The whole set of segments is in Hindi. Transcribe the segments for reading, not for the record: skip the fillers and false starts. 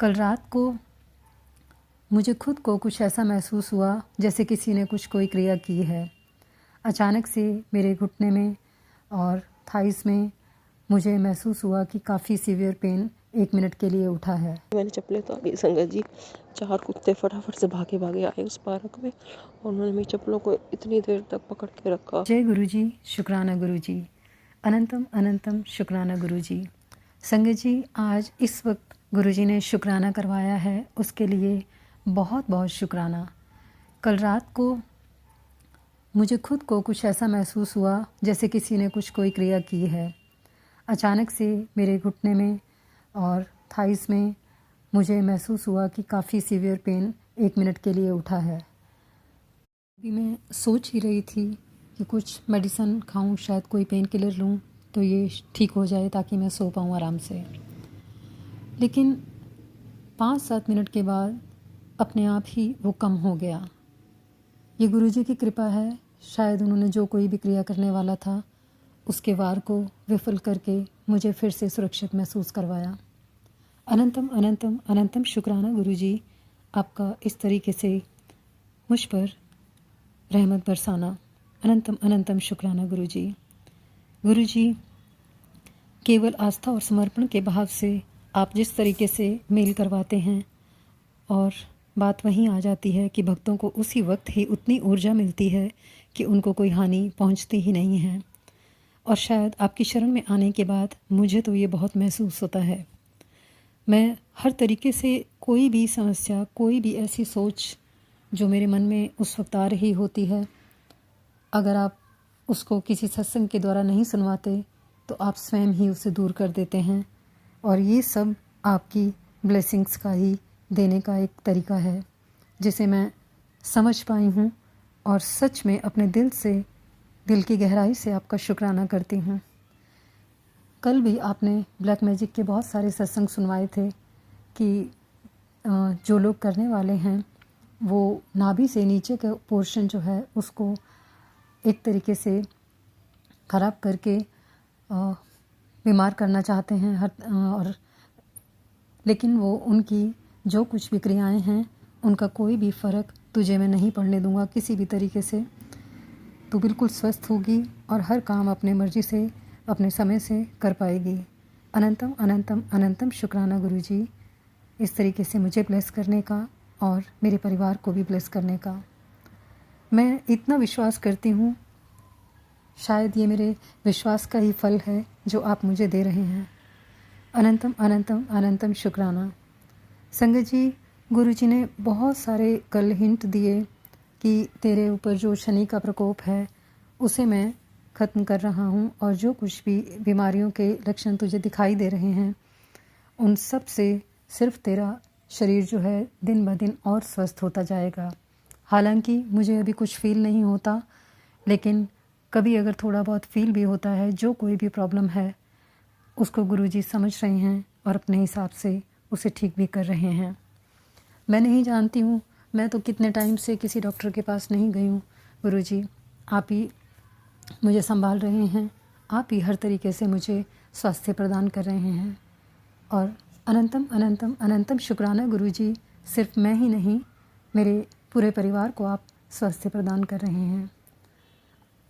कल रात को मुझे खुद को कुछ ऐसा महसूस हुआ जैसे किसी ने कोई क्रिया की है। अचानक से मेरे घुटने में और थाइस में मुझे महसूस हुआ कि काफ़ी सीवियर पेन 1 मिनट के लिए उठा है। मैंने चप्पलें तो आ गई संगत जी। 4 कुत्ते फटाफट से भागे भागे आए उस पार्क में और उन्होंने मेरी चप्पलों को इतनी देर तक पकड़ के रखा। जय गुरुजी, शुक्राना गुरुजी, अनंतम अनंतम शुक्राना गुरुजी। संगत जी, आज इस वक्त गुरुजी ने शुक्राना करवाया है, उसके लिए बहुत बहुत शुक्राना। कल रात को मुझे खुद को कुछ ऐसा महसूस हुआ जैसे किसी ने कोई क्रिया की है। अचानक से मेरे घुटने में और थाइस में मुझे महसूस हुआ कि काफ़ी सीवियर पेन 1 मिनट के लिए उठा है। अभी मैं सोच ही रही थी कि कुछ मेडिसिन खाऊं, शायद कोई पेन किलर लूं तो ये ठीक हो जाए ताकि मैं सो पाऊं आराम से। लेकिन 5-7 मिनट के बाद अपने आप ही वो कम हो गया। ये गुरुजी की कृपा है, शायद उन्होंने जो कोई भी क्रिया करने वाला था उसके वार को विफल करके मुझे फिर से सुरक्षित महसूस करवाया। अनंतम अनंतम अनंतम शुक्राना गुरुजी, आपका इस तरीके से मुझ पर रहमत बरसाना। अनंतम अनंतम शुक्राना गुरुजी। गुरुजी, केवल आस्था और समर्पण के भाव से आप जिस तरीके से मेल करवाते हैं और बात वहीं आ जाती है कि भक्तों को उसी वक्त ही उतनी ऊर्जा मिलती है कि उनको कोई हानि पहुंचती ही नहीं है। और शायद आपकी शरण में आने के बाद मुझे तो ये बहुत महसूस होता है। मैं हर तरीके से कोई भी समस्या, कोई भी ऐसी सोच जो मेरे मन में उस वक्त आ रही होती है, अगर आप उसको किसी सत्संग के द्वारा नहीं सुनवाते तो आप स्वयं ही उसे दूर कर देते हैं। और ये सब आपकी ब्लेसिंग्स का ही देने का एक तरीका है जिसे मैं समझ पाई हूँ और सच में अपने दिल से, दिल की गहराई से आपका शुक्राना करती हूँ। कल भी आपने ब्लैक मैजिक के बहुत सारे सत्संग सुनवाए थे कि जो लोग करने वाले हैं वो नाभि से नीचे का पोर्शन जो है उसको एक तरीके से ख़राब करके बीमार करना चाहते हैं और लेकिन वो उनकी जो कुछ भी क्रियाएँ हैं उनका कोई भी फ़र्क तुझे मैं नहीं पड़ने दूंगा किसी भी तरीके से। तू बिल्कुल स्वस्थ होगी और हर काम अपने मर्जी से, अपने समय से कर पाएगी। अनंतम अनंतम अनंतम शुक्राना गुरुजी, इस तरीके से मुझे ब्लेस करने का और मेरे परिवार को भी ब्लेस करने का। मैं इतना विश्वास करती हूँ, शायद ये मेरे विश्वास का ही फल है जो आप मुझे दे रहे हैं। अनंतम अनंतम अनंतम शुक्राना। संगत जी, गुरुजी ने बहुत सारे कल हिंट दिए कि तेरे ऊपर जो शनि का प्रकोप है उसे मैं ख़त्म कर रहा हूँ और जो कुछ भी बीमारियों के लक्षण तुझे दिखाई दे रहे हैं उन सब से सिर्फ तेरा शरीर जो है दिन ब दिन और स्वस्थ होता जाएगा। हालांकि मुझे अभी कुछ फील नहीं होता, लेकिन कभी अगर थोड़ा बहुत फील भी होता है, जो कोई भी प्रॉब्लम है उसको गुरुजी समझ रहे हैं और अपने हिसाब से उसे ठीक भी कर रहे हैं। मैं नहीं जानती हूँ, मैं तो कितने टाइम से किसी डॉक्टर के पास नहीं गई हूँ। गुरुजी, आप ही मुझे संभाल रहे हैं, आप ही हर तरीके से मुझे स्वास्थ्य प्रदान कर रहे हैं। और अनंतम अनंतम अनंतम शुक्राना गुरुजी, सिर्फ मैं ही नहीं, मेरे पूरे परिवार को आप स्वास्थ्य प्रदान कर रहे हैं।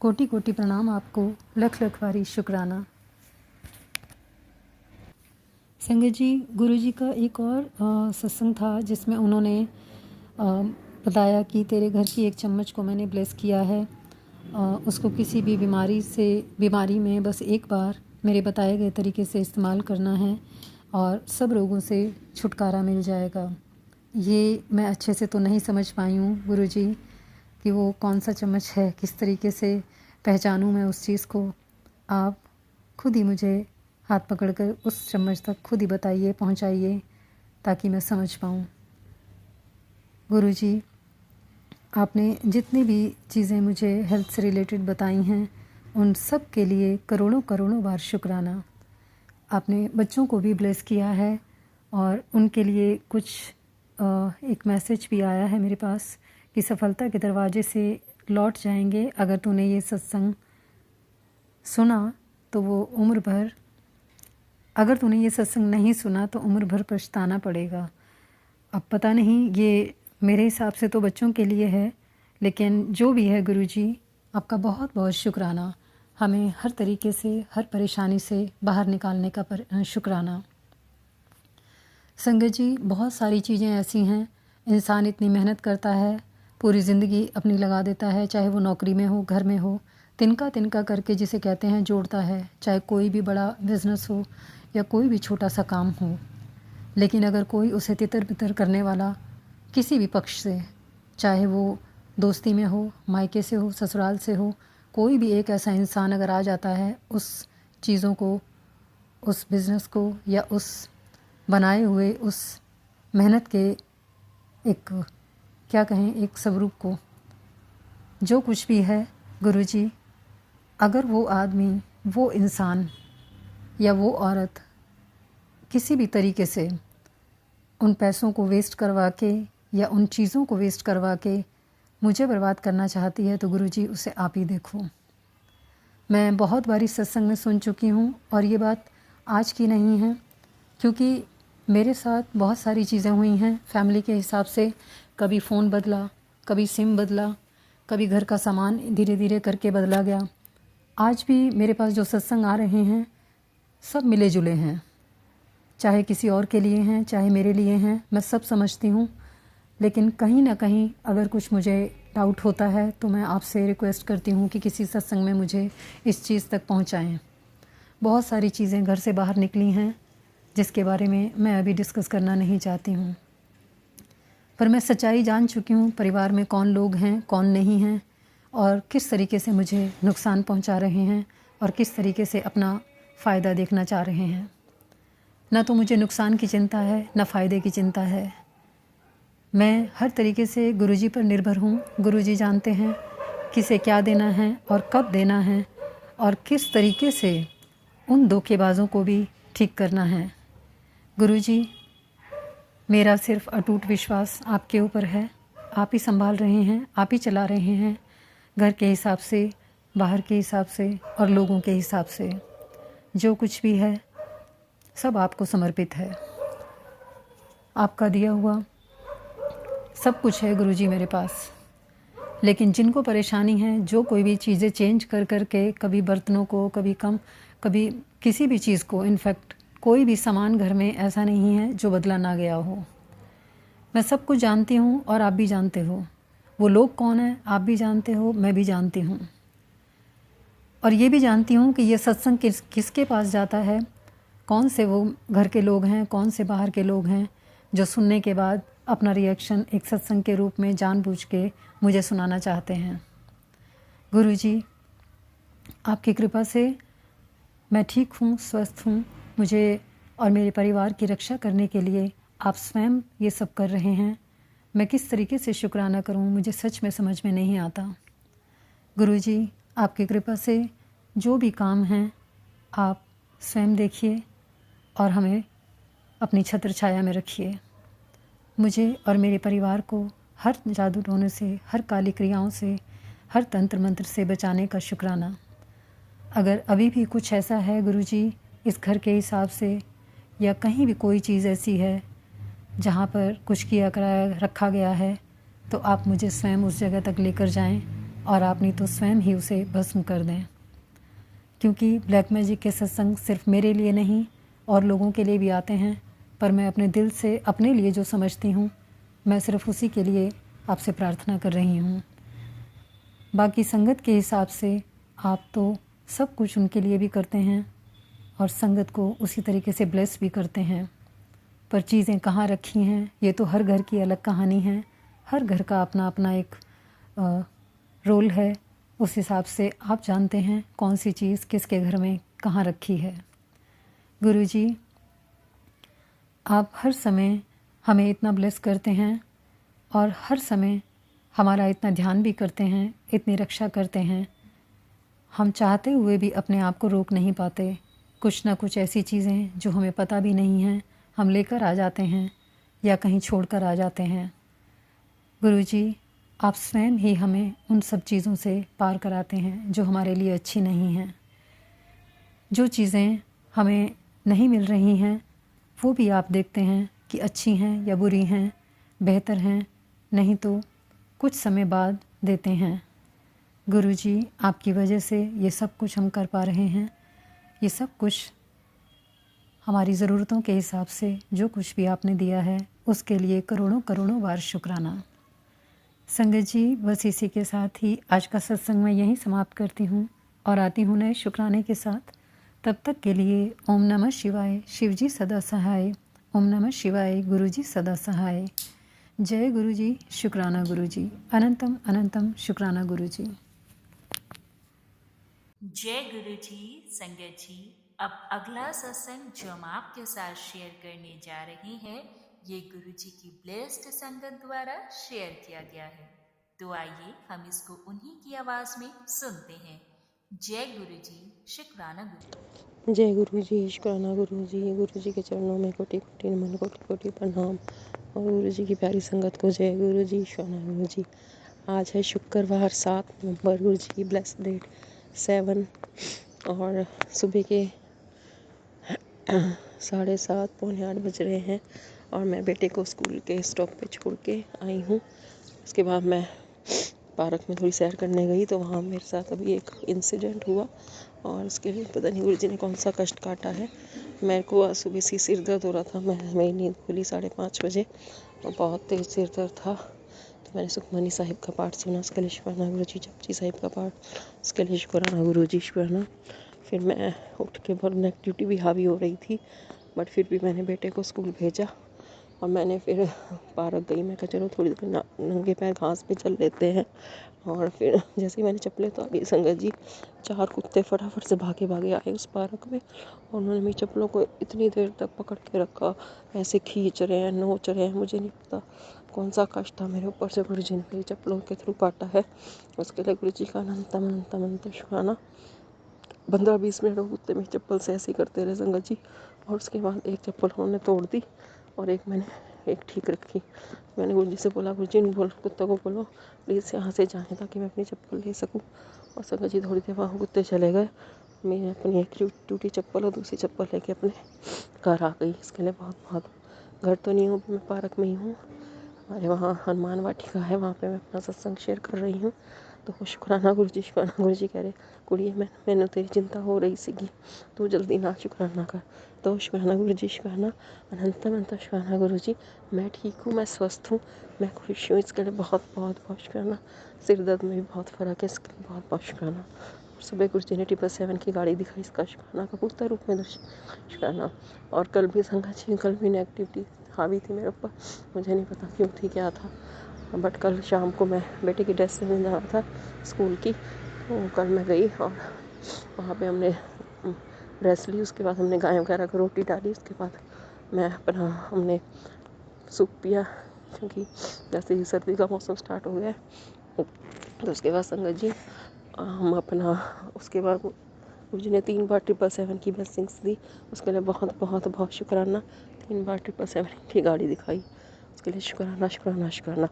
कोटि कोटि प्रणाम आपको, लख लख बारी शुक्राना। संगत जी, गुरुजी का एक और सत्संग था जिसमें उन्होंने बताया कि तेरे घर की 1 चम्मच को मैंने ब्लेस किया है, उसको किसी भी बीमारी में बस एक बार मेरे बताए गए तरीके से इस्तेमाल करना है और सब रोगों से छुटकारा मिल जाएगा। ये मैं अच्छे से तो नहीं समझ पाई हूँ गुरुजी कि वो कौन सा चम्मच है, किस तरीके से पहचानूँ मैं उस चीज़ को। आप खुद ही मुझे हाथ पकड़कर उस चम्मच तक खुद ही बताइए, पहुंचाइए, ताकि मैं समझ पाऊँ। गुरुजी, आपने जितनी भी चीज़ें मुझे हेल्थ से रिलेटेड बताई हैं उन सब के लिए करोड़ों करोड़ों बार शुक्राना। आपने बच्चों को भी ब्लेस किया है और उनके लिए कुछ एक मैसेज भी आया है मेरे पास कि सफलता के दरवाजे से लौट जाएंगे अगर तूने ये सत्संग सुना तो वो उम्र भर, अगर तूने ये सत्संग नहीं सुना तो उम्र भर पछताना पड़ेगा। अब पता नहीं, ये मेरे हिसाब से तो बच्चों के लिए है, लेकिन जो भी है गुरुजी, आपका बहुत बहुत शुक्राना। हमें हर तरीके से, हर परेशानी से बाहर निकालने का शुक्राना। संगत जी, बहुत सारी चीज़ें ऐसी हैं, इंसान इतनी मेहनत करता है, पूरी ज़िंदगी अपनी लगा देता है, चाहे वो नौकरी में हो, घर में हो, तिनका तिनका करके जिसे कहते हैं जोड़ता है, चाहे कोई भी बड़ा बिजनेस हो या कोई भी छोटा सा काम हो। लेकिन अगर कोई उसे तितर बितर करने वाला किसी भी पक्ष से, चाहे वो दोस्ती में हो, मायके से हो, ससुराल से हो, कोई भी एक ऐसा इंसान अगर आ जाता है उस चीज़ों को, उस बिज़नेस को या उस बनाए हुए उस मेहनत के एक, क्या कहें, एक स्वरूप को, जो कुछ भी है गुरुजी, अगर वो आदमी, वो इंसान या वो औरत किसी भी तरीके से उन पैसों को वेस्ट करवा के या उन चीज़ों को वेस्ट करवा के मुझे बर्बाद करना चाहती है, तो गुरुजी उसे आप ही देखो। मैं बहुत बारी सत्संग में सुन चुकी हूँ और ये बात आज की नहीं है, क्योंकि मेरे साथ बहुत सारी चीज़ें हुई हैं फैमिली के हिसाब से। कभी फ़ोन बदला, कभी सिम बदला, कभी घर का सामान धीरे धीरे करके बदला गया। आज भी मेरे पास जो सत्संग आ रहे हैं सब मिले जुले हैं, चाहे किसी और के लिए हैं, चाहे मेरे लिए हैं, मैं सब समझती हूँ। लेकिन कहीं ना कहीं अगर कुछ मुझे डाउट होता है तो मैं आपसे रिक्वेस्ट करती हूँ कि किसी सत्संग में मुझे इस चीज़ तक पहुँचाएँ। बहुत सारी चीज़ें घर से बाहर निकली हैं जिसके बारे में मैं अभी डिस्कस करना नहीं चाहती हूँ, पर मैं सच्चाई जान चुकी हूँ परिवार में कौन लोग हैं, कौन नहीं हैं, और किस तरीके से मुझे नुकसान पहुँचा रहे हैं और किस तरीके से अपना फ़ायदा देखना चाह रहे हैं। ना तो मुझे नुकसान की चिंता है, ना फ़ायदे की चिंता है। मैं हर तरीके से गुरुजी पर निर्भर हूँ। गुरुजी जानते हैं किसे क्या देना है और कब देना है और किस तरीके से उन धोखेबाजों को भी ठीक करना है। गुरुजी, मेरा सिर्फ अटूट विश्वास आपके ऊपर है। आप ही संभाल रहे हैं, आप ही चला रहे हैं, घर के हिसाब से, बाहर के हिसाब से और लोगों के हिसाब से। जो कुछ भी है सब आपको समर्पित है। आपका दिया हुआ सब कुछ है गुरुजी मेरे पास। लेकिन जिनको परेशानी है, जो कोई भी चीज़ें चेंज कर कर के, कभी बर्तनों को, कभी कम, कभी किसी भी चीज़ को, इनफैक्ट कोई भी सामान घर में ऐसा नहीं है जो बदला ना गया हो। मैं सब कुछ जानती हूँ और आप भी जानते हो। वो लोग कौन हैं आप भी जानते हो, मैं भी जानती हूँ। और ये भी जानती हूँ कि ये सत्संग किसके पास जाता है, कौन से वो घर के लोग हैं, कौन से बाहर के लोग हैं जो सुनने के बाद अपना रिएक्शन एक सत्संग के रूप में जानबूझ के मुझे सुनाना चाहते हैं। गुरुजी, आपकी कृपा से मैं ठीक हूँ, स्वस्थ हूँ। मुझे और मेरे परिवार की रक्षा करने के लिए आप स्वयं ये सब कर रहे हैं। मैं किस तरीके से शुक्राना करूँ, मुझे सच में समझ में नहीं आता। गुरुजी, आपकी कृपा से जो भी काम हैं आप स्वयं देखिए और हमें अपनी छत्र छाया में रखिए। मुझे और मेरे परिवार को हर जादू टोने से, हर काली क्रियाओं से, हर तंत्र मंत्र से बचाने का शुक्राना। अगर अभी भी कुछ ऐसा है गुरुजी इस घर के हिसाब से, या कहीं भी कोई चीज़ ऐसी है जहाँ पर कुछ किया कराया रखा गया है, तो आप मुझे स्वयं उस जगह तक लेकर जाएं और आप नहीं तो स्वयं ही उसे भस्म कर दें। क्योंकि ब्लैक मैजिक के सत्संग सिर्फ मेरे लिए नहीं और लोगों के लिए भी आते हैं, पर मैं अपने दिल से अपने लिए जो समझती हूँ, मैं सिर्फ उसी के लिए आपसे प्रार्थना कर रही हूँ। बाकी संगत के हिसाब से आप तो सब कुछ उनके लिए भी करते हैं और संगत को उसी तरीके से ब्लेस भी करते हैं, पर चीज़ें कहाँ रखी हैं ये तो हर घर की अलग कहानी है। हर घर का अपना अपना एक रोल है। उस हिसाब से आप जानते हैं कौन सी चीज़ किसके घर में कहाँ रखी है। गुरुजी, आप हर समय हमें इतना ब्लेस करते हैं और हर समय हमारा इतना ध्यान भी करते हैं, इतनी रक्षा करते हैं। हम चाहते हुए भी अपने आप को रोक नहीं पाते। कुछ ना कुछ ऐसी चीज़ें जो हमें पता भी नहीं है हम लेकर आ जाते हैं या कहीं छोड़कर आ जाते हैं। गुरुजी, आप स्वयं ही हमें उन सब चीज़ों से पार कराते हैं जो हमारे लिए अच्छी नहीं हैं। जो चीज़ें हमें नहीं मिल रही हैं वो भी आप देखते हैं कि अच्छी हैं या बुरी हैं, बेहतर हैं, नहीं तो कुछ समय बाद देते हैं। गुरुजी आपकी वजह से ये सब कुछ हम कर पा रहे हैं। ये सब कुछ हमारी ज़रूरतों के हिसाब से जो कुछ भी आपने दिया है उसके लिए करोड़ों करोड़ों बार शुक्राना। संगत जी, बस इसी के साथ ही आज का सत्संग मैं यहीं समाप्त करती हूँ और आती हूँ नए शुक्राने के साथ। तब तक के लिए ओम नमः शिवाय, शिव जी सदा सहाय। ओम नमः शिवाय, गुरु जी सदा सहाय। जय गुरु जी, शुक्राना गुरु जी, अनंतम अनंतम शुक्राना गुरु जी। जय गुरु जी। संगत जी, अब अगला सत्संग जो हम आपके साथ शेयर करने जा रहे हैं, ये गुरु जी की ब्लेस्ड संगत द्वारा शेयर किया गया है। तो आइए हम इसको उन्हीं की आवाज में सुनते हैं। जय गुरु जी, शुक्राना गुरु। जय गुरु जी, शुक्राना गुरु जी के चरणों में कोटि कोटि नमन, कोटि कोटि प्रणाम। और गुरु जी की प्यारी संगत को जय गुरु जी, शुक्राना गुरु जी। आज है शुक्रवार 7 नवंबर, गुरु जी की ब्लेस्ड डेट 7 और सुबह के 7:30 पौने 8 बज रहे हैं और मैं बेटे को स्कूल के स्टॉप पे छोड़ के आई हूँ। उसके बाद मैं पार्क में थोड़ी सैर करने गई तो वहाँ मेरे साथ अभी एक इंसिडेंट हुआ और उसके लिए पता नहीं गुरु जी ने कौन सा कष्ट काटा है। मेरे को आज सुबह से सिर दर्द हो रहा था। मेरी नींद खुली 5:30 बजे और बहुत तेज़ सिर दर्द था। तो मैंने सुखमनी साहिब का पाठ सुना, उसके लिए शुक्राना गुरु जी। जपजी साहिब का पाठ, उसके लिए शुक्राना गुरु जी, शुक्राना। फिर मैं उठ के बहुत नेगेटिविटी भी हावी हो रही थी, बट फिर भी मैंने बेटे को स्कूल भेजा और मैंने फिर पार्क गई। मैं कहा चलो थोड़ी देर नंगे पैर घास पे चल लेते हैं। और फिर जैसे ही मैंने चप्पलें उतारी, संगत जी 4 कुत्ते फटाफट से भागे भागे आए उस पार्क में और उन्होंने मेरी चप्पलों को इतनी देर तक पकड़ के रखा, ऐसे खींच रहे हैं, नोच रहे हैं। मुझे नहीं पता कौन सा कष्ट था मेरे ऊपर से गुरु जी ने मेरी चप्पलों के थ्रू काटा है। उसके लिए गुरु जी का अनंतम अनंतम अनंत शुक्राना। 15-20 मिनट वो कुत्ते मेरी चप्पल से ऐसे ही करते रहे संगत जी। और उसके बाद एक चप्पल उन्होंने तोड़ दी और एक ठीक रखी। मैंने गुरु जी से बोला, गुरु जी ने बोल कुत्ते को बोलो प्लीज़ यहाँ से जाएं ताकि मैं अपनी चप्पल ले सकूँ। और संगत जी थोड़ी देर वहाँ कुत्ते चले गए। मैं अपनी एक टूटी चप्पल और दूसरी चप्पल लेके अपने घर आ गई। इसके लिए बहुत बहुत, घर तो नहीं हूँ, मैं पार्क में ही हूँ। हमारे वहाँ हनुमान वाटिका है, वहाँ पे मैं अपना सत्संग शेयर कर रही हूँ। तो शुक्राना गुरु जी, शुक्राना गुरु जी कह रहे कुड़िए मैंने तेरी चिंता हो रही सीगी, तू जल्दी ना शुक्राना कर। तो शुक्राना गुरु जी, शुक्राना, अनंत अनंत शुक्राना गुरु जी। मैं ठीक हूँ, मैं स्वस्थ हूँ, मैं खुश हूँ। इसके लिए बहुत बहुत बहुत शुक्राना। सिर दर्द में भी बहुत फ़र्क है, इसके लिए बहुत बहुत शुक्राना। सुबह गुरु जी ने 777 की गाड़ी दिखाई, इसका शुक्राना। कबूतर रूप में शुक्राना। और कल भी संगत जी, कल भी नेगेटिविटी हावी थी मेरे ऊपर, मुझे नहीं पता क्यों थी, क्या था। बट कल शाम को मैं बेटे की ड्रेस लेने जाना था स्कूल की, तो कल मैं गई और वहाँ पे हमने ड्रेस ली। उसके बाद हमने गाय वगैरह को रोटी डाली। उसके बाद हमने सूप पिया क्योंकि जैसे ही सर्दी का मौसम स्टार्ट हो गया। तो उसके बाद संगत जी हम उसके बाद गुरु जी ने 3 बार 777 की ब्लेसिंग्स दी। उसके लिए बहुत बहुत बहुत शुक्राना। 3 बार 777 की गाड़ी दिखाई, उसके लिए शुक्राना शुक्राना शुक्राना।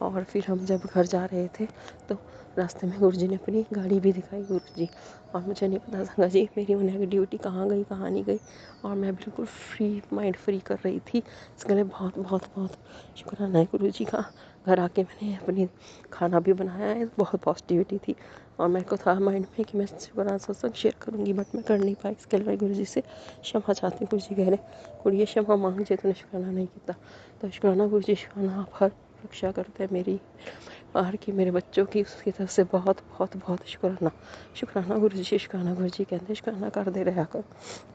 और फिर हम जब घर जा रहे थे तो रास्ते में गुरु जी ने अपनी गाड़ी भी दिखाई गुरु जी। और मुझे नहीं पता संगत जी मेरी नेगेटिविटी कहाँ गई कहाँ नहीं गई, और मैं बिल्कुल फ्री माइंड फ्री कर रही थी। इसके लिए बहुत बहुत बहुत शुक्राना है गुरु जी का। घर आके मैंने अपनी खाना भी बनाया है, बहुत पॉजिटिविटी थी और मेरे को था माइंड में कि मैं शुक्राना सत्संग शेयर करूँगी, बट मैं कर नहीं पाई। इसके लिए गुरु जी से क्षमा चाहती हूँ। गुरु जी कह रहे कुड़िए क्षमा मांग जे तूने शुक्राना नहीं किया। तो शुक्राना गुरु जी, शुक्राना। आप हर रक्षा करते हैं मेरी, बाहर की, मेरे बच्चों की, उसकी तरफ से बहुत बहुत बहुत शुक्राना। शुक्राना गुरु जी, शुक्राना गुरु जी। कहते शुक्राना कर दे रहा कर।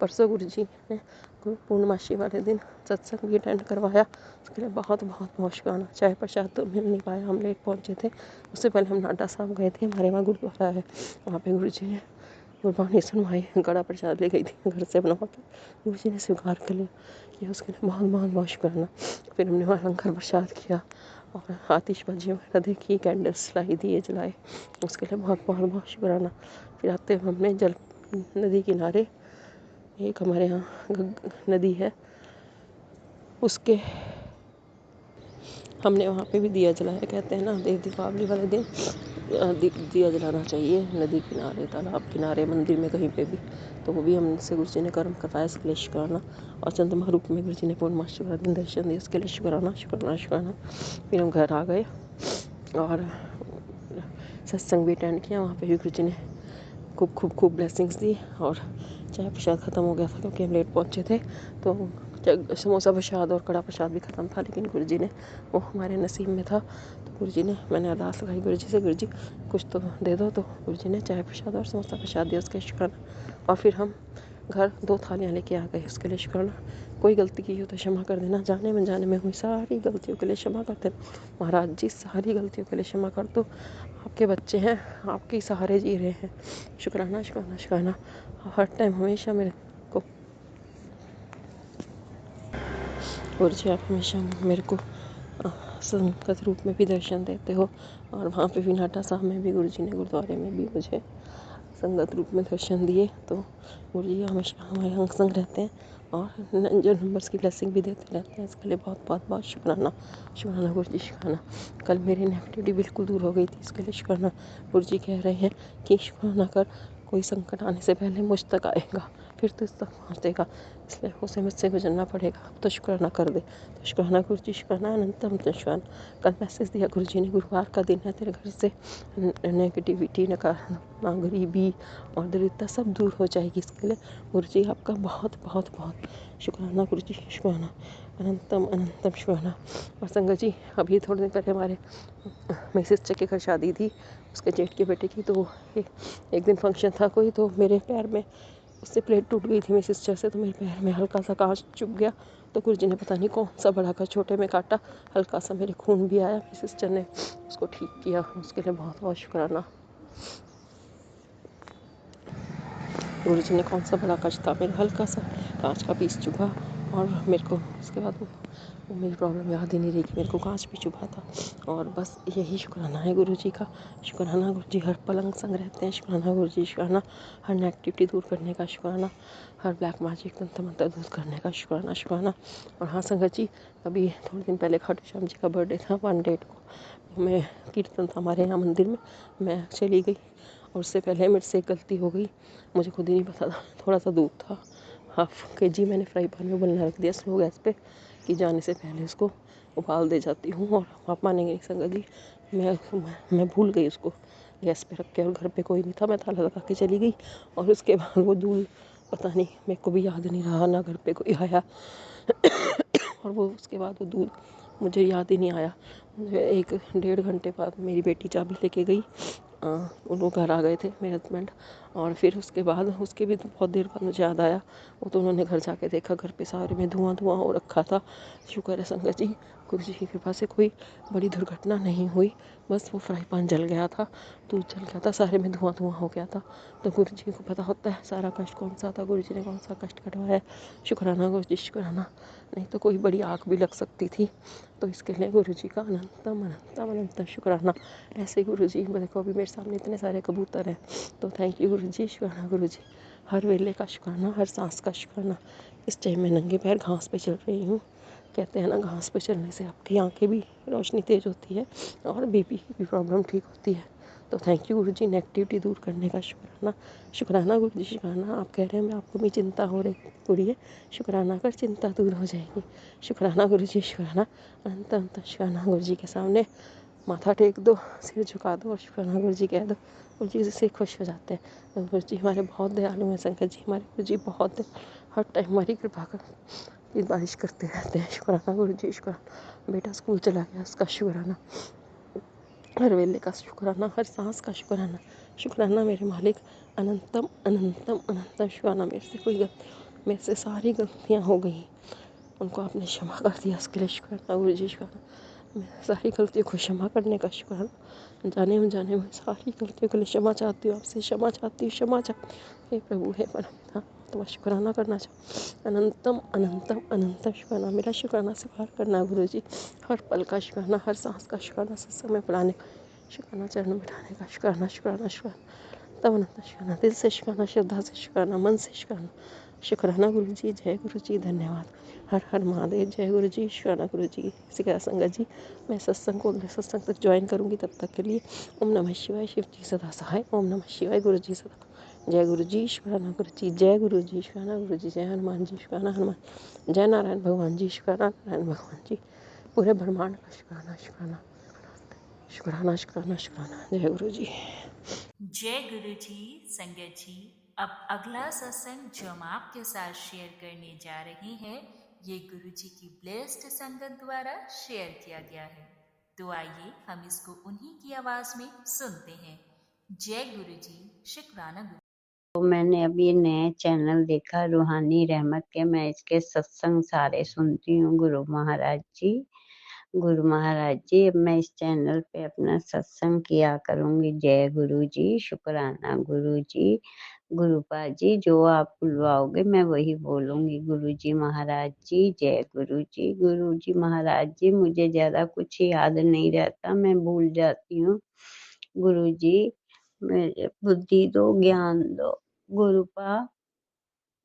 परसों गुरु जी ने पूर्णमासी वाले दिन सत्संग भी अटेंड करवाया, उसके लिए बहुत बहुत बहुत शुक्राना। चाय प्रसाद तो मिल नहीं पाया, हम लेट पहुँचे थे। उससे पहले हम नाडा साहब गए थे, हमारे वहाँ गुरुद्वारा है, वहाँ पे गुरु जी ने गुरबानी सुनवाई, कड़ा प्रसाद ले गई थी घर से बनवा के, गुरु जी ने स्वीकार कर लिया। उसके लिए बहुत बहुत बहुत शुक्राना। फिर हमने वहाँ लंगर प्रसाद किया और आतिशबाजी वगैरह देखी, कैंडल्स लाई, दिए जलाए, उसके लिए बहुत बहुत बहुत शुक्राना। फिर आते हुए हमने नदी किनारे एक हमारे यहाँ नदी है, उसके हमने वहाँ पे भी दिया जलाया। कहते हैं ना दीपावली वाले दिन दिया जलाना चाहिए नदी किनारे, तालाब किनारे, मंदिर में, कहीं पे भी। तो वो भी हमसे गुरु जी ने कर्म करवाया, इसके लिए शुक्राना। और चंद्रमा रूप में गुरु जी ने पूर्णमासी वाले दिन दर्शन दिए, इसके लिए शुक्राना शुक्राना शुक्राना। फिर हम घर आ गए और सत्संग भी अटेंड किया। वहाँ पे भी गुरु जी ने खूब ब्लेसिंग्स दी। और चाय प्रसाद ख़त्म हो गया था क्योंकि हम लेट पहुँचे थे, तो समोसा प्रसाद और कड़ा प्रसाद भी ख़त्म था, लेकिन गुरु जी ने, वो हमारे नसीब में था। तो गुरु जी ने, मैंने अरदास लगाई गुरु जी से, गुरु जी कुछ तो दे दो। तो गुरु जी ने चाय प्रसाद और समोसा प्रसाद दिया, उसके शुक्राना। और फिर हम घर 2 थालियाँ लेके आ गए, उसके लिए शुक्राना। कोई गलती की हो तो क्षमा कर देना, जाने में जाने में हुई सारी गलतियों के लिए क्षमा कर देना। महाराज जी सारी गलतियों के लिए क्षमा कर दो, आपके बच्चे हैं, आपके सहारे जी रहे हैं। शुक्राना शुक्राना शुक्राना। हर टाइम हमेशा मेरे को गुरु जी, आप हमेशा मेरे को संगत रूप में भी दर्शन देते हो। और वहाँ पे भी नाटा साहब में भी गुरु जी ने, गुरुद्वारे में भी मुझे संगत रूप में दर्शन दिए। तो गुरु जी हमेशा हमारे अंग संग रहते हैं और जो नंबर्स की ब्लेसिंग भी देते रहते हैं, इसके लिए बहुत बहुत बहुत शुक्राना शुक्राना गुरु जी शुक्राना। कल मेरी नेगेटिविटी बिल्कुल दूर हो गई थी, इसके लिए शुक्राना। गुरु जी कह रहे हैं कि शुक्राना कर, कोई संकट आने से पहले मुझ तक आएगा, फिर तो इस तक पहुँचेगा, इसलिए उसे मुझसे गुजरना पड़ेगा, तो शुक्राना कर दे। तो शुक्राना गुरु जी शुक्राना, अनंतम शुक्राना। कल मैसेज दिया गुरु जी ने, गुरुवार का दिन है, तेरे घर से नेगेटिविटी, नकारात्मकता, गरीबी और दरिद्रता सब दूर हो जाएगी। इसके लिए गुरु जी आपका बहुत बहुत बहुत शुक्राना गुरु जी शुक्राना, अनंतम अनंतम शुक्राना। और संगत जी, अभी थोड़े दिन पहले हमारे मेरी सिस्टर के घर शादी थी, उसके जेठ के बेटे की। तो एक दिन फंक्शन था कोई, तो मेरे पैर में उससे प्लेट टूट गई थी मेरी सिस्टर से, तो मेरे पैर में हल्का सा कांच चुभ गया। तो गुरु जी ने पता नहीं कौन सा बड़ा का छोटे में काटा, हल्का सा मेरे खून भी आया, मेरी सिस्टर ने उसको ठीक किया, उसके लिए बहुत बहुत शुक्राना। गुरु जी ने कौन सा बड़ा कांच था, मेरा हल्का सा कांच का पीस चुभा, और मेरे को उसके बाद वो मेरी प्रॉब्लम याद ही नहीं रही कि मेरे को कांच भी चुभा था। और बस यही शुक्राना है गुरु जी का। शुक्राना गुरु जी हर पल अंग संग रहते हैं। शुक्राना गुरु जी शुक्राना, हर नेगेटिविटी दूर करने का शुक्राना, हर ब्लैक मैजिक तंत्र मंत्र दूर करने का शुक्राना शुक्राना। और हाँ संगत जी, अभी थोड़े दिन पहले खाटू श्याम जी का बर्थडे था, 1 डेट को। मैं कीर्तन था हमारे यहाँ मंदिर में, मैं चली गई और उससे पहले मेरे से एक गलती हो गई, मुझे खुद ही नहीं पता था। थोड़ा सा दूध था, 1/2 kg मैंने फ्राई पैन में उबलना रख दिया स्लो गैस पे, कि जाने से पहले उसको उबाल दे जाती हूँ। और आप मानेंगे नहीं संगत जी, मैं भूल गई उसको गैस पे रख के, और घर पे कोई नहीं था, मैं ताला लगा के चली गई। और उसके बाद वो दूध पता नहीं, मेरे को भी याद नहीं रहा, ना घर पे कोई आया और वो उसके बाद वो दूध मुझे याद ही नहीं आया। मुझे 1-1.5 घंटे बाद मेरी बेटी चाबी लेके गई, वो लोग घर आ गए थे मेरे हस्बैंड। और फिर उसके बाद, उसके भी बहुत देर बाद मुझे याद आया, वो तो उन्होंने घर जाके देखा, घर पे सारे में धुआं धुआं हो रखा था। शुक्र है संगत जी, गुरु जी की कृपा से कोई बड़ी दुर्घटना नहीं हुई, बस वो फ्राई पैन जल गया था, दूध जल गया था, सारे में धुआं धुआं हो गया था। तो गुरु जी को पता होता है सारा कष्ट कौन सा था, गुरु जी ने कौन सा कष्ट कटवाया। शुक्राना गुरु जी शुक्राना, नहीं तो कोई बड़ी आग भी लग सकती थी। तो इसके लिए गुरु जी का अनंतम अनंतम अनंतम शुक्राना। ऐसे गुरु जी, देखो अभी मेरे सामने इतने सारे कबूतर हैं, तो थैंक यू गुरु जी शुक्राना गुरु जी, हर वेले का शुक्राना, हर सांस का शुक्राना। इस टाइम मैं नंगे पैर घास पे चल रही हूँ, कहते हैं ना घास पे चलने से आपकी आंखें भी रोशनी तेज होती है और बीपी की भी प्रॉब्लम ठीक होती है। तो thank you Guru ji, negativity दूर करने का शुक्राना शुक्राना गुरु जी शुक्राना। आप कह रहे हैं मैं आपको भी चिंता हो रही है, शुक्राना कर चिंता दूर हो जाएगी। शुक्राना गुरु जी शुक्राना, अनंत अनंत शुक्राना। गुरु जी के सामने माथा टेक दो, सिर झुका दो और शुक्राना गुरु जी कह दो, गुरु जी से खुश हो जाते हैं। तो गुरु जी हमारे बहुत दयालु हैं संकट जी, हमारे गुरु जी बहुत हर टाइम हमारी कृपा कर बारिश करते रहते हैं। शुक्राना गुरु जी शुक्राना। बेटा स्कूल चला गया, उसका शुक्राना, हर वेले का शुक्राना, हर सांस का शुक्राना शुक्राना मेरे मालिक, अनंतम अनंतम अनंतम शुक्राना। मेरे से सारी गलतियाँ हो गई, उनको आपने क्षमा कर दिया, उसके लिए शुक्राना गुरु जी शुक्राना। मैं सारी गलतियों को क्षमा करने का शुक्राना, जाने में सारी गलतियों के लिए क्षमा चाहती हूँ, आपसे क्षमा चाहती हूँ। हे प्रभु, हे परमपिता, तुम्हारा शुक्राना करना चाहूँ। अनंतम अनंतम अनंतम शुक्राना, मेरा शुक्राना स्वीकार करना गुरु जी, हर पल का शुक्राना, हर सांस का शुक्राना, सत्संग में बुलाने का शुक्राना, चरण में बिठाने का शुक्राना शुक्राना शुक्राना, तब अनंत शुक्राना, दिल से शुक्राना, श्रद्धा से शुक्राना, मन से शुक्राना शुक्राना गुरु जी, जय गुरु जी, धन्यवाद। हर हर महादेव, जय गुरु जी, शुक्राना गुरु जी। सिका संगत जी, मैं सत्संग को अगले सत्संग तक ज्वाइन करूँगी, तब तक के लिए ओम नमः शिवाय, शिव जी सदा सहाय। ओम नमः शिवाय, गुरु जी सदा। जय गुरु जी, शुक्राना गुरु जी, जय गुरु जी, शुक्राना गुरु जी, जय हनुमान जी, शुक्राना हनुमान, जय नारायण भगवान जी, शुक्राना नारायण भगवान जी, पूरे ब्रह्मांड का शुक्राना शुक्राना शुक्राना शुक्राना शुक्राना। जय गुरु जी। जय गुरु जी। संगत जी, अब अगला सत्संग जो हम आपके साथ शेयर करने जा रहे हैं, ये गुरु जी की ब्लेस्ड संगत द्वारा शेयर किया गया है। तो आइए हम इसको उन्हीं की आवाज में सुनते हैं। जय गुरु जी, शुक्राना गुरु। तो मैंने अभी नए चैनल देखा रूहानी रहमत के, मैं इसके सत्संग सारे सुनती हूँ। गुरु महाराज जी, अब मैं इस चैनल पे अपना सत्संग किया करूंगी। जय गुरु जी, शुक्राना गुरु जी। गुरुपा जी, जो आप बुलवाओगे मैं वही बोलूंगी। गुरु जी महाराज जी, जय गुरु जी। गुरु जी महाराज जी, मुझे ज्यादा कुछ याद नहीं रहता, मैं भूल जाती हूँ। गुरु जी, मुझे बुद्धि दो, ज्ञान दो। गुरुपा,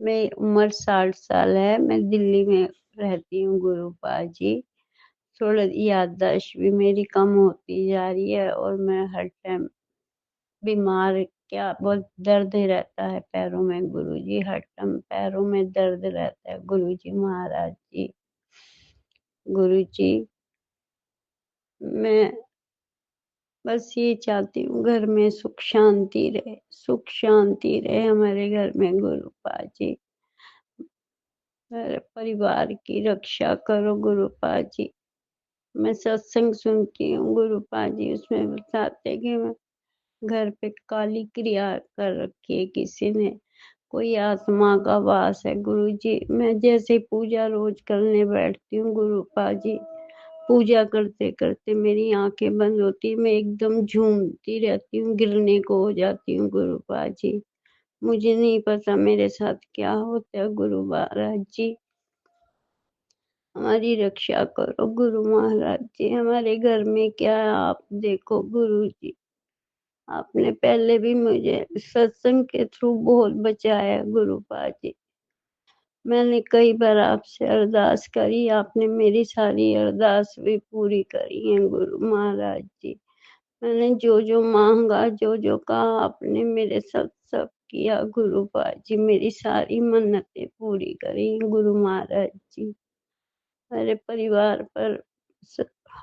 मेरी उम्र 60 साल है, मैं दिल्ली में रहती हूँ। गुरुपा जी, थोड़ा याददाश्त भी मेरी कम होती जा रही है और मैं हर टाइम बीमार, क्या बहुत दर्द रहता है पैरों में। गुरुजी, हर टाइम पैरों में दर्द रहता है। गुरुजी महाराज जी, गुरुजी, मैं बस ये चाहती हूँ घर में सुख शांति रहे, सुख शांति रहे हमारे घर में। गुरुपा जी, मेरे परिवार की रक्षा करो। गुरुपा जी, मैं सत्संग सुनती हूँ। गुरुपा जी, उसमें बताते कि मैं घर पे काली क्रिया कर रखी है किसी ने, कोई आत्मा का वास है। गुरुजी, मैं जैसे पूजा रोज करने बैठती हूँ, गुरुपा जी, पूजा करते करते मेरी आंखें बंद होती, मैं एकदम झूमती रहती हूँ, गिरने को हो जाती हूँ। गुरुपा जी, मुझे नहीं पता मेरे साथ क्या होता है। गुरु महाराज जी, हमारी रक्षा करो। गुरु महाराज जी, हमारे घर में क्या है आप देखो। गुरु जी, आपने पहले भी मुझे सत्संग के थ्रू बहुत बचाया। गुरुपा जी, मैंने कई बार आपसे अरदास करी, आपने मेरी सारी अरदास भी पूरी करी है। गुरु महाराज जी, मैंने जो जो मांगा, जो जो कहा, आपने मेरे साथ सब किया। गुरुपा जी, मेरी सारी मन्नतें पूरी करी। गुरु महाराज जी, मेरे परिवार पर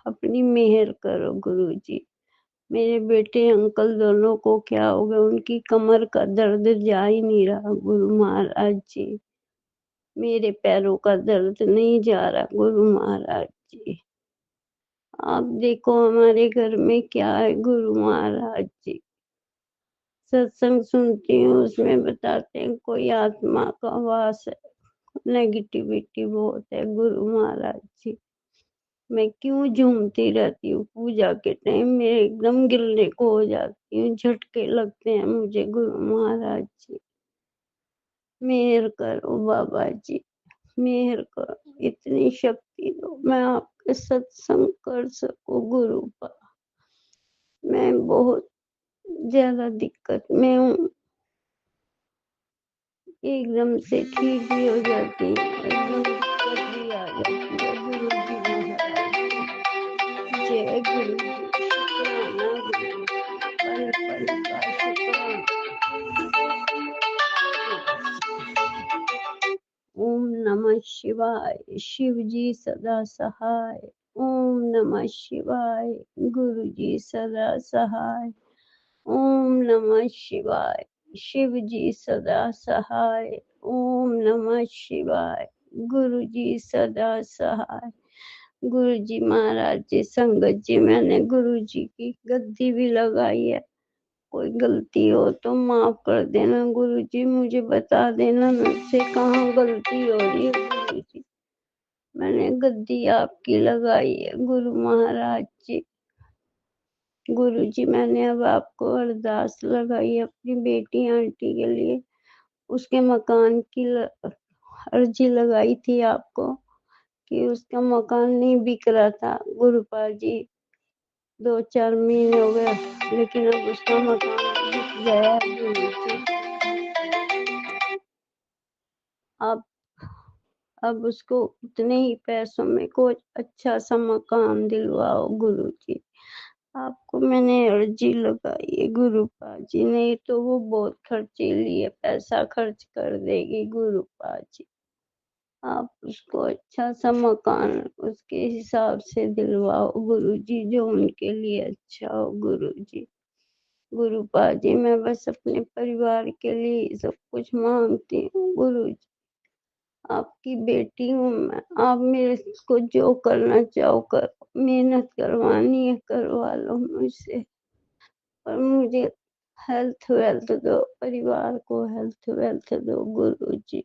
अपनी मेहर करो। गुरु जी, मेरे बेटे अंकल दोनों को क्या हो गया, उनकी कमर का दर्द जा ही नहीं रहा। गुरु महाराज जी, मेरे पैरों का दर्द नहीं जा रहा। गुरु महाराज जी, आप देखो हमारे घर में क्या है। गुरु महाराज जी, सत्संग सुनती हूँ, उसमें बताते हैं कोई आत्मा का वास है, नेगेटिविटी बहुत है। गुरु महाराज जी, मैं क्यों झूमती रहती हूँ पूजा के टाइम, मैं एकदम गिरने को हो जाती हूँ, झटके लगते हैं मुझे। गुरु महाराज जी, मेहर करो बाबा जी, मेहर करो, इतनी शक्ति दो, मैं आपके सत्संग कर सकूं। गुरु पा, मैं बहुत ज्यादा दिक्कत में हूँ, एकदम से ठीक भी हो जाती है, एकदम दिक्कत भी आ जाती है। गुरु जी महाराज, जय गुरु जी, शुक्राना गुरु, पल पल का शुक्राना। ओम नमः शिवाय, शिव जी सदा सहाय। ओम नमः शिवाय, गुरु जी सदा सहाय। ओम नमः शिवाय, शिव जी सदा सहाय। ओम नमः शिवाय, गुरु जी सदा सहाय। गुरु जी महाराज जी, संगत जी, मैंने गुरु जी की गद्दी भी लगाई है, कोई गलती हो तो माफ कर देना। गुरु जी, मुझे बता देना मुझसे कहाँ गलती हो रही है। गुरु जी, मैंने गद्दी आपकी लगाई है। गुरु महाराज जी, गुरु जी, मैंने अब आपको अरदास लगाई है अपनी बेटी आंटी के लिए, उसके मकान की अर्जी लगाई थी आपको कि उसका मकान नहीं बिक रहा था। गुरुपा जी, 2-4 महीने हो गए, लेकिन अब उसका मकान बिक गया। गुरु जी, आप अब उसको उतने ही पैसों में कोई अच्छा सा मकान दिलवाओ गुरुजी। आपको मैंने अर्जी लगाई है गुरुपा जी, नहीं तो वो बहुत खर्चीली है, पैसा खर्च कर देगी गुरुपा जी। आप उसको अच्छा सा मकान उसके हिसाब से दिलवाओ गुरुजी, जो उनके लिए अच्छा हो गुरुजी। गुरुपा जी मैं बस अपने परिवार के लिए सब कुछ मांगती हूँ गुरुजी। आपकी बेटी हूँ मैं, आप मेरे को जो करना चाहो करो, मेहनत करवानी है करवा लो मुझसे, पर मुझे हेल्थ वेल्थ दो, परिवार को हेल्थ वेल्थ दो गुरुजी।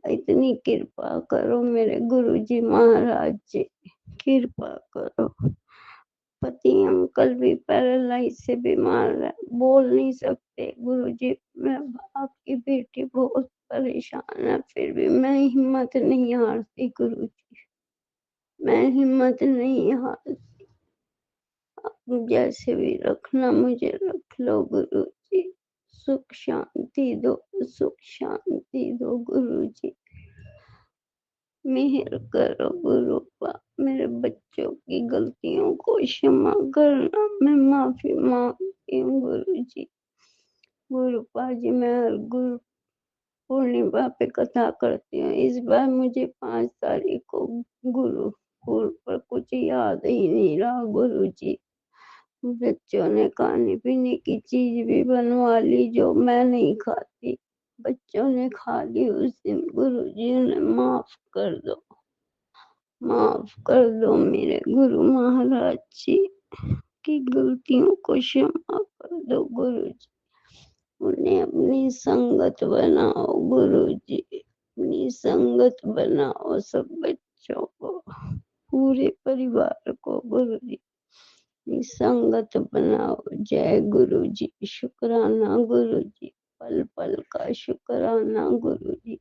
इतनी कृपा करो मेरे गुरुजी महाराज जी, कृपा करो। पति अंकल भी पैरालाइज से बीमार है, बोल नहीं सकते गुरुजी। मैं आपकी बेटी बहुत परेशान है, फिर भी मैं हिम्मत नहीं हारती गुरुजी, मैं हिम्मत नहीं हारती। आप जैसे भी रखना मुझे रख लो गुरुजी, सुख शांति दो, सुख शांति दो गुरुजी। मेहर करो गुरुपा, मेरे बच्चों की गलतियों को क्षमा करना, मैं माफी मांगती हूँ गुरुजी। गुरुपा जी मैं हर गुरु पूर्णिमा पे कथा करती हूँ, इस बार मुझे 5 तारीख को गुरुकुल पर कुछ याद ही नहीं रहा गुरुजी। बच्चों ने खाने पीने की चीज भी बनवा ली जो मैं नहीं खाती, बच्चों ने खा ली उस दिन। गुरुजी उन्हें माफ कर दो, माफ कर दो मेरे गुरु महाराज जी की गलतियों को क्षमा कर दो गुरुजी। उन्हें अपनी संगत बनाओ गुरुजी, अपनी संगत बनाओ सब बच्चों को, पूरे परिवार को गुरुजी अपनी संगत बनाओ। जय गुरुजी, शुक्राना गुरुजी, पल पल का शुक्राना गुरुजी,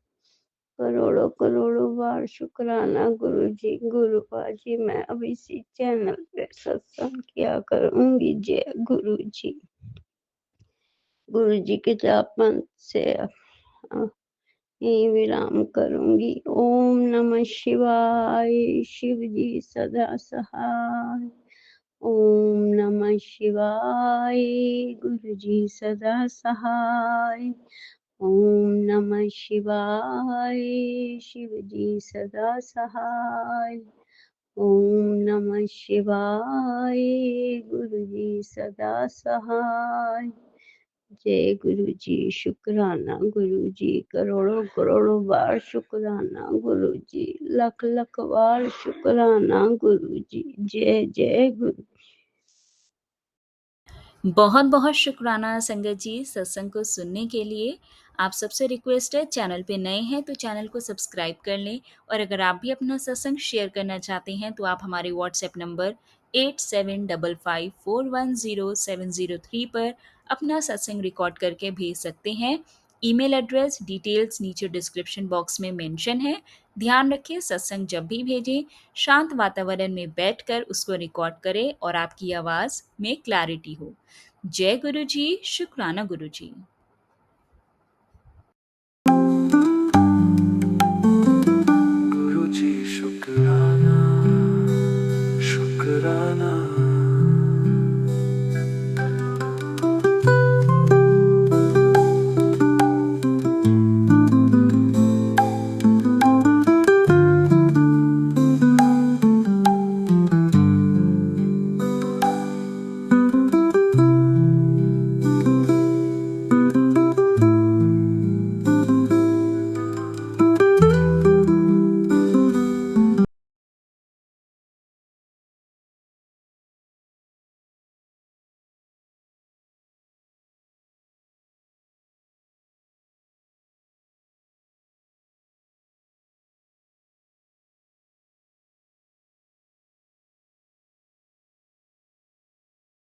करोड़ों करोड़ों बार शुक्राना गुरुजी। गुरुपा जी मैं अब इसी चैनल पे सत्संग किया करूंगी। जय गुरुजी। गुरुजी के जापन से यही विराम करूंगी। ओम नमः शिवाय, शिव जी सदा सहाय। ओम नमः शिवाय, गुरु जी सदा सहाय। ओम नमः शिवाय, शिव जी सदा सहाय। ओम नमः शिवाय, गुरु जी सदा सहाय। जय गुरु जी, शुक्राना गुरु जी, करोड़ों करोड़ों बार शुक्राना गुरु जी, लख लख बार शुक्राना गुरु जी। जय जय गुरु। बहुत बहुत शुक्राना संगत जी सत्संग को सुनने के लिए। आप सबसे रिक्वेस्ट है, चैनल पे नए हैं तो चैनल को सब्सक्राइब कर लें, और अगर आप भी अपना सत्संग शेयर करना चाहते हैं तो आप हमारे व्हाट्सएप नंबर 8755410703 पर अपना सत्संग रिकॉर्ड करके भेज सकते हैं। ईमेल एड्रेस डिटेल्स नीचे डिस्क्रिप्शन बॉक्स में मेंशन है। ध्यान रखें, सत्संग जब भी भेजें शांत वातावरण में बैठकर उसको रिकॉर्ड करें और आपकी आवाज़ में क्लैरिटी हो। जय गुरु जी, शुक्राना गुरु जी।